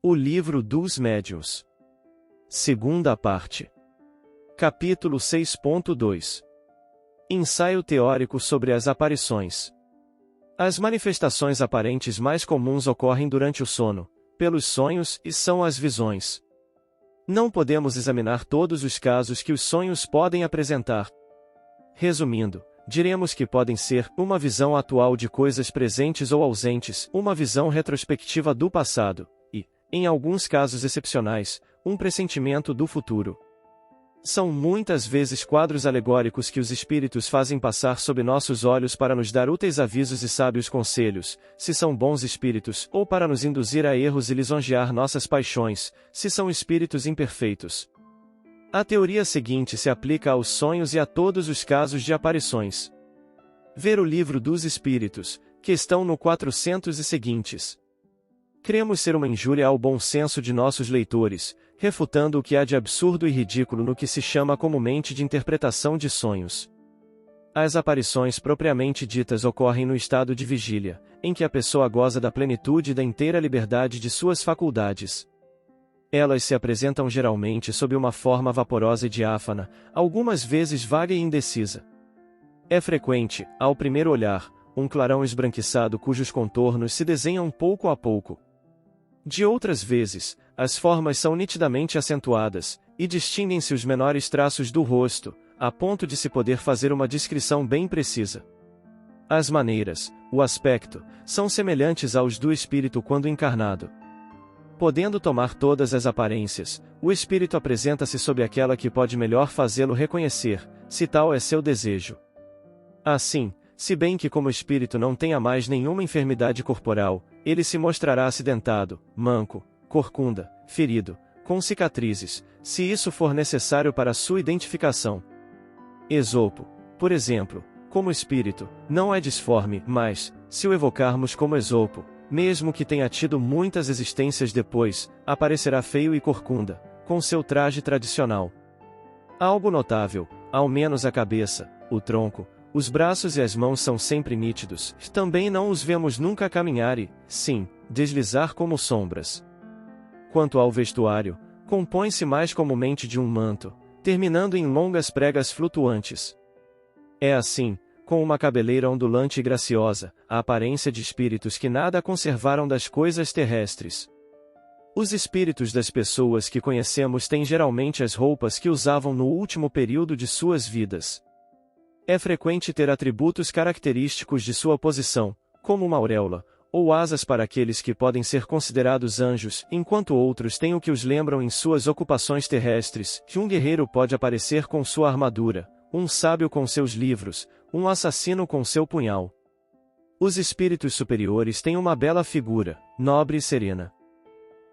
O Livro dos Médiuns. Segunda parte. Capítulo 6.2. Ensaio teórico sobre as aparições. As manifestações aparentes mais comuns ocorrem durante o sono, pelos sonhos e são as visões. Não podemos examinar todos os casos que os sonhos podem apresentar. Resumindo, diremos que podem ser uma visão atual de coisas presentes ou ausentes, uma visão retrospectiva do passado, e, em alguns casos excepcionais, um pressentimento do futuro. São muitas vezes quadros alegóricos que os espíritos fazem passar sob nossos olhos para nos dar úteis avisos e sábios conselhos, se são bons espíritos, ou para nos induzir a erros e lisonjear nossas paixões, se são espíritos imperfeitos. A teoria seguinte se aplica aos sonhos e a todos os casos de aparições. Ver o Livro dos Espíritos, questão no 400 e seguintes. Cremos ser uma injúria ao bom senso de nossos leitores, refutando o que há de absurdo e ridículo no que se chama comumente de interpretação de sonhos. As aparições propriamente ditas ocorrem no estado de vigília, em que a pessoa goza da plenitude e da inteira liberdade de suas faculdades. Elas se apresentam geralmente sob uma forma vaporosa e diáfana, algumas vezes vaga e indecisa. É frequente, ao primeiro olhar, um clarão esbranquiçado cujos contornos se desenham pouco a pouco. De outras vezes, as formas são nitidamente acentuadas, e distinguem-se os menores traços do rosto, a ponto de se poder fazer uma descrição bem precisa. As maneiras, o aspecto, são semelhantes aos do espírito quando encarnado. Podendo tomar todas as aparências, o espírito apresenta-se sob aquela que pode melhor fazê-lo reconhecer, se tal é seu desejo. Assim, se bem que como espírito não tenha mais nenhuma enfermidade corporal, ele se mostrará acidentado, manco, corcunda, ferido, com cicatrizes, se isso for necessário para sua identificação. Esopo, por exemplo, como espírito, não é disforme, mas, se o evocarmos como Esopo, mesmo que tenha tido muitas existências depois, aparecerá feio e corcunda, com seu traje tradicional. Algo notável, ao menos a cabeça, o tronco, os braços e as mãos são sempre nítidos, também não os vemos nunca caminhar e, sim, deslizar como sombras. Quanto ao vestuário, compõe-se mais comumente de um manto, terminando em longas pregas flutuantes. É assim, com uma cabeleira ondulante e graciosa, a aparência de espíritos que nada conservaram das coisas terrestres. Os espíritos das pessoas que conhecemos têm geralmente as roupas que usavam no último período de suas vidas. É frequente ter atributos característicos de sua posição, como uma auréola, ou asas para aqueles que podem ser considerados anjos, enquanto outros têm o que os lembram em suas ocupações terrestres, que um guerreiro pode aparecer com sua armadura, um sábio com seus livros, um assassino com seu punhal. Os espíritos superiores têm uma bela figura, nobre e serena.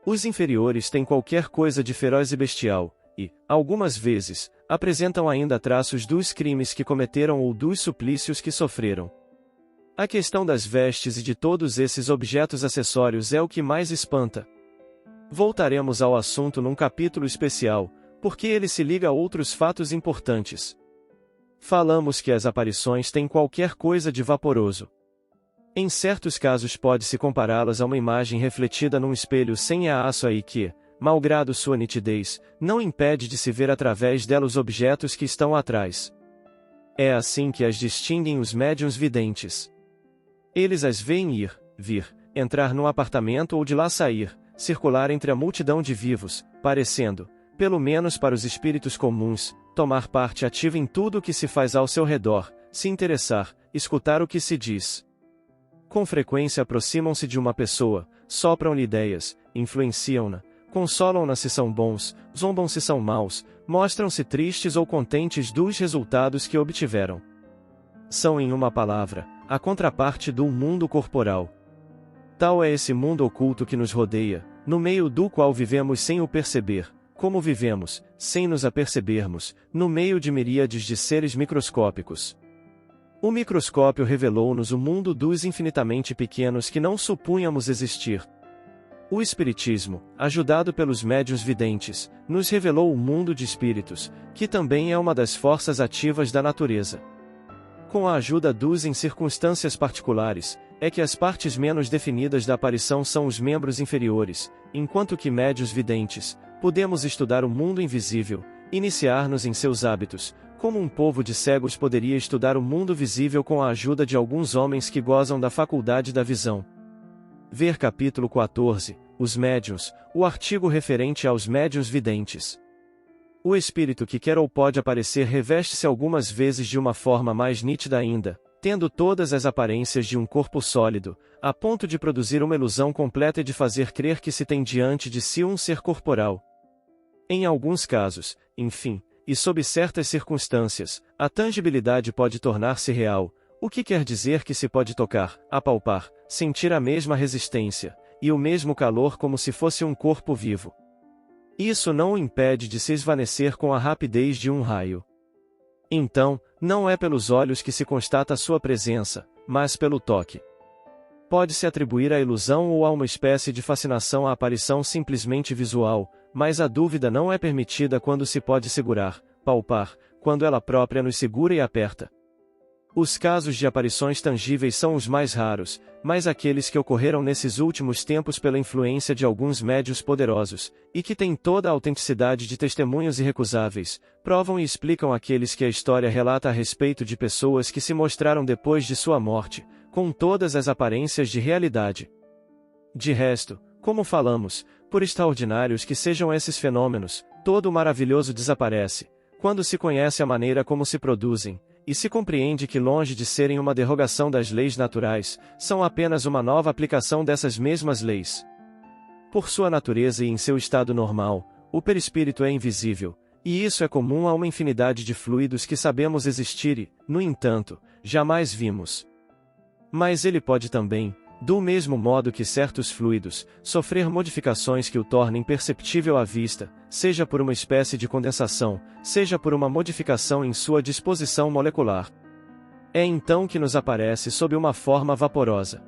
Os inferiores têm qualquer coisa de feroz e bestial, e, algumas vezes, apresentam ainda traços dos crimes que cometeram ou dos suplícios que sofreram. A questão das vestes e de todos esses objetos acessórios é o que mais espanta. Voltaremos ao assunto num capítulo especial, porque ele se liga a outros fatos importantes. Falamos que as aparições têm qualquer coisa de vaporoso. Em certos casos pode-se compará-las a uma imagem refletida num espelho sem aço aí que, malgrado sua nitidez, não impede de se ver através dela os objetos que estão atrás. É assim que as distinguem os médiuns videntes. Eles as veem ir, vir, entrar num apartamento ou de lá sair, circular entre a multidão de vivos, parecendo, pelo menos para os espíritos comuns, tomar parte ativa em tudo o que se faz ao seu redor, se interessar, escutar o que se diz. Com frequência aproximam-se de uma pessoa, sopram-lhe ideias, influenciam-na, consolam-na se são bons, zombam se são maus, mostram-se tristes ou contentes dos resultados que obtiveram. São, em uma palavra, a contraparte do mundo corporal. Tal é esse mundo oculto que nos rodeia, no meio do qual vivemos sem o perceber, como vivemos, sem nos apercebermos, no meio de miríades de seres microscópicos. O microscópio revelou-nos o mundo dos infinitamente pequenos que não supunhamos existir. O Espiritismo, ajudado pelos médiuns videntes, nos revelou o mundo de espíritos, que também é uma das forças ativas da natureza. Com a ajuda dos em circunstâncias particulares, é que as partes menos definidas da aparição são os membros inferiores, enquanto que médios videntes, podemos estudar o mundo invisível, iniciar-nos em seus hábitos, como um povo de cegos poderia estudar o mundo visível com a ajuda de alguns homens que gozam da faculdade da visão. Ver capítulo 14, os médiuns, o artigo referente aos médiuns videntes. O espírito que quer ou pode aparecer reveste-se algumas vezes de uma forma mais nítida ainda, tendo todas as aparências de um corpo sólido, a ponto de produzir uma ilusão completa e de fazer crer que se tem diante de si um ser corporal. Em alguns casos, enfim, e sob certas circunstâncias, a tangibilidade pode tornar-se real, o que quer dizer que se pode tocar, apalpar, sentir a mesma resistência, e o mesmo calor como se fosse um corpo vivo. Isso não o impede de se esvanecer com a rapidez de um raio. Então, não é pelos olhos que se constata a sua presença, mas pelo toque. Pode-se atribuir à ilusão ou a uma espécie de fascinação à aparição simplesmente visual, mas a dúvida não é permitida quando se pode segurar, palpar, quando ela própria nos segura e aperta. Os casos de aparições tangíveis são os mais raros, mas aqueles que ocorreram nesses últimos tempos pela influência de alguns médiuns poderosos, e que têm toda a autenticidade de testemunhos irrecusáveis, provam e explicam aqueles que a história relata a respeito de pessoas que se mostraram depois de sua morte, com todas as aparências de realidade. De resto, como falamos, por extraordinários que sejam esses fenômenos, todo o maravilhoso desaparece, quando se conhece a maneira como se produzem, e se compreende que longe de serem uma derrogação das leis naturais, são apenas uma nova aplicação dessas mesmas leis. Por sua natureza e em seu estado normal, o perispírito é invisível, e isso é comum a uma infinidade de fluidos que sabemos existir e, no entanto, jamais vimos. Mas ele pode também, do mesmo modo que certos fluidos, sofrer modificações que o tornem perceptível à vista, seja por uma espécie de condensação, seja por uma modificação em sua disposição molecular. É então que nos aparece sob uma forma vaporosa.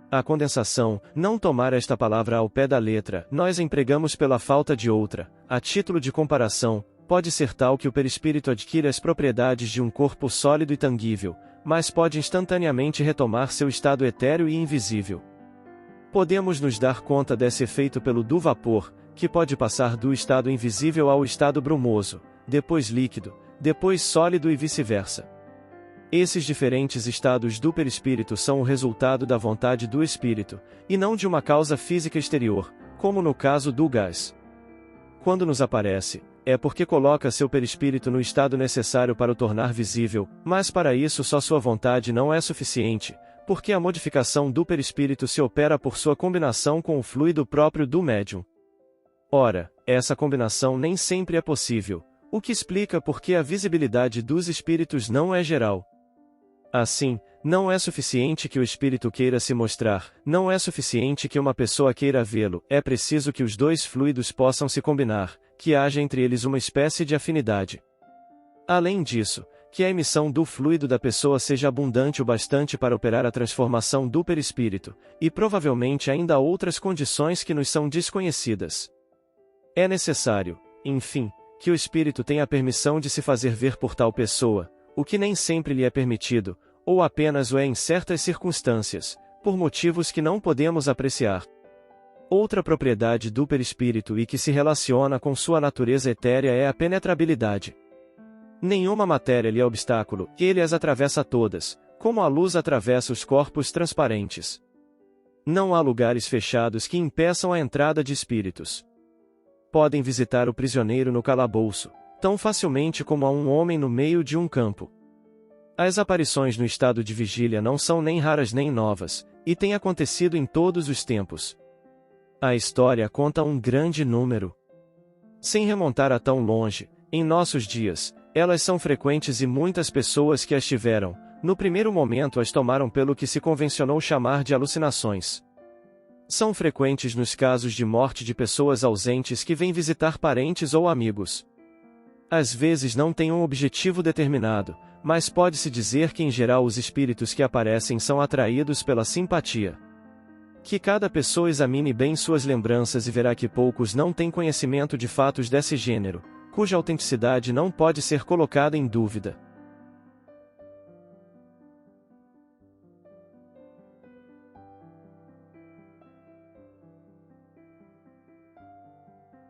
A condensação, não tomar esta palavra ao pé da letra, nós empregamos pela falta de outra, a título de comparação, pode ser tal que o perispírito adquira as propriedades de um corpo sólido e tangível, mas pode instantaneamente retomar seu estado etéreo e invisível. Podemos nos dar conta desse efeito pelo do vapor, que pode passar do estado invisível ao estado brumoso, depois líquido, depois sólido e vice-versa. Esses diferentes estados do perispírito são o resultado da vontade do espírito, e não de uma causa física exterior, como no caso do gás. Quando nos aparece, é porque coloca seu perispírito no estado necessário para o tornar visível, mas para isso só sua vontade não é suficiente, porque a modificação do perispírito se opera por sua combinação com o fluido próprio do médium. Ora, essa combinação nem sempre é possível, o que explica por que a visibilidade dos espíritos não é geral. Assim, não é suficiente que o espírito queira se mostrar, não é suficiente que uma pessoa queira vê-lo, é preciso que os dois fluidos possam se combinar, que haja entre eles uma espécie de afinidade. Além disso, que a emissão do fluido da pessoa seja abundante o bastante para operar a transformação do perispírito, e provavelmente ainda outras condições que nos são desconhecidas. É necessário, enfim, que o espírito tenha a permissão de se fazer ver por tal pessoa, o que nem sempre lhe é permitido, ou apenas o é em certas circunstâncias, por motivos que não podemos apreciar. Outra propriedade do perispírito e que se relaciona com sua natureza etérea é a penetrabilidade. Nenhuma matéria lhe é obstáculo, ele as atravessa todas, como a luz atravessa os corpos transparentes. Não há lugares fechados que impeçam a entrada de espíritos. Podem visitar o prisioneiro no calabouço, tão facilmente como a um homem no meio de um campo. As aparições no estado de vigília não são nem raras nem novas, e têm acontecido em todos os tempos. A história conta um grande número. Sem remontar a tão longe, em nossos dias, elas são frequentes e muitas pessoas que as tiveram, no primeiro momento as tomaram pelo que se convencionou chamar de alucinações. São frequentes nos casos de morte de pessoas ausentes que vêm visitar parentes ou amigos. Às vezes não têm um objetivo determinado, mas pode-se dizer que em geral os espíritos que aparecem são atraídos pela simpatia. Que cada pessoa examine bem suas lembranças e verá que poucos não têm conhecimento de fatos desse gênero, cuja autenticidade não pode ser colocada em dúvida.